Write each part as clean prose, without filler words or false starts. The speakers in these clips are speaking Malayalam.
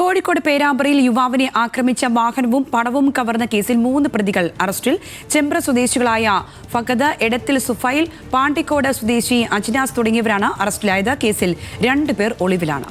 കോഴിക്കോട് പേരാമ്പ്രയിൽ യുവാവിനെ ആക്രമിച്ച വാഹനവും പണവും കവർന്ന കേസിൽ 3 പ്രതികൾ അറസ്റ്റിൽ. ചെമ്പ്ര സ്വദേശികളായ ഫഖദ്, എടത്തിൽ സുഫൈൽ, പാണ്ടിക്കോട് സ്വദേശി അജ്നാസ് തുടങ്ങിയവരാണ് അറസ്റ്റിലായത്. കേസിൽ 2 പേർ ഒളിവിലാണ്.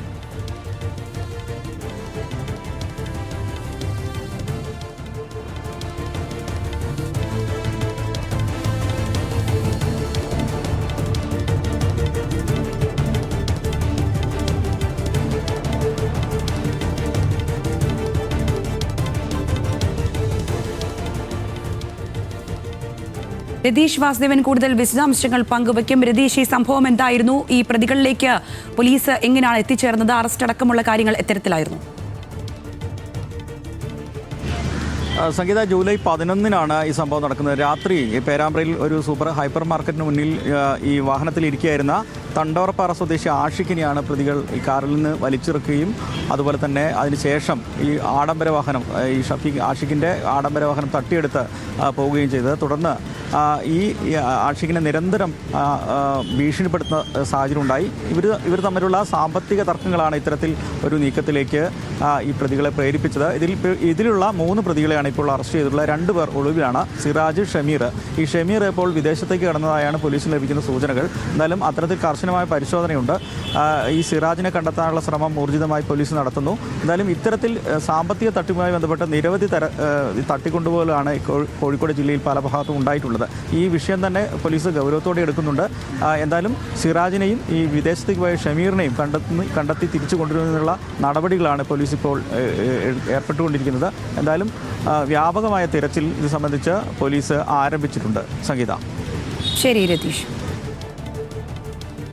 രതീഷ് വാസുദേവൻ കൂടുതൽ വിശദാംശങ്ങൾ പങ്കുവയ്ക്കും. രതീഷ്, ഈ സംഭവം എന്തായിരുന്നു? ഈ പ്രതികളിലേക്ക് പോലീസ് എങ്ങനെയാണ് എത്തിച്ചേർന്നത്? അറസ്റ്റ് അടക്കമുള്ള കാര്യങ്ങൾ എത്തരത്തിലായിരുന്നു? സംഗീത, ജൂലൈ 11-നാണ് ഈ സംഭവം നടക്കുന്നത്. രാത്രി പേരാമ്പ്രയിൽ ഒരു സൂപ്പർ ഹൈപ്പർ മാർക്കറ്റിന് മുന്നിൽ ഈ വാഹനത്തിലിരിക്കുകയായിരുന്ന തണ്ടോറപ്പാറ സ്വദേശി ആഷിഖിനെയാണ് പ്രതികൾ ഈ കാറിൽ നിന്ന് വലിച്ചിറക്കുകയും അതുപോലെ തന്നെ അതിനുശേഷം ഈ ആഡംബര വാഹനം, ഈ ആഷിഖിൻ്റെ ആഡംബര വാഹനം തട്ടിയെടുത്ത് പോവുകയും ചെയ്തത്. തുടർന്ന് ഈ ആഷിഖിനെ നിരന്തരം ഭീഷണിപ്പെടുത്തുന്ന സാഹചര്യം ഉണ്ടായി. ഇവർ തമ്മിലുള്ള സാമ്പത്തിക തർക്കങ്ങളാണ് ഇത്തരത്തിൽ ഒരു നീക്കത്തിലേക്ക് ഈ പ്രതികളെ പ്രേരിപ്പിച്ചത്. ഇതിലുള്ള 3 പ്രതികളെയാണ് ഇപ്പോൾ അറസ്റ്റ് ചെയ്തിട്ടുള്ള. 2 പേർ ഒളിവിലാണ്. സിറാജ്, ഷമീർ. ഈ ഷമീർ ഇപ്പോൾ വിദേശത്തേക്ക് കടന്നതായാണ് പോലീസിന് ലഭിക്കുന്ന സൂചനകൾ. എന്തായാലും അത്തരത്തിൽ കർശനമായ പരിശോധനയുണ്ട്. ഈ സിറാജിനെ കണ്ടെത്താനുള്ള ശ്രമം ഊർജിതമായി പോലീസ് നടത്തുന്നു. എന്തായാലും ഇത്തരത്തിൽ സാമ്പത്തിക തട്ടിപ്പുമായി ബന്ധപ്പെട്ട നിരവധി തട്ടിക്കൊണ്ടുപോകലാണ് കോഴിക്കോട് ജില്ലയിൽ പല ഭാഗത്തും ഉണ്ടായിട്ടുള്ളത്. ഈ വിഷയം തന്നെ പോലീസ് ഗൗരവത്തോടെ എടുക്കുന്നുണ്ട്. എന്തായാലും സിറാജിനെയും ഈ വിദേശത്തേക്ക് പോയ ഷമീറിനെയും കണ്ടെത്തി തിരിച്ചു കൊണ്ടുവരുന്നതിനുള്ള നടപടികളാണ് പോലീസ് ഇപ്പോൾ ഏർപ്പെട്ടുകൊണ്ടിരിക്കുന്നത്. എന്തായാലും വ്യാപകമായ തിരച്ചിൽ ഇത് സംബന്ധിച്ച് പോലീസ് ആരംഭിച്ചിട്ടുണ്ട്. സംഗീത. ശരി രതീഷ്.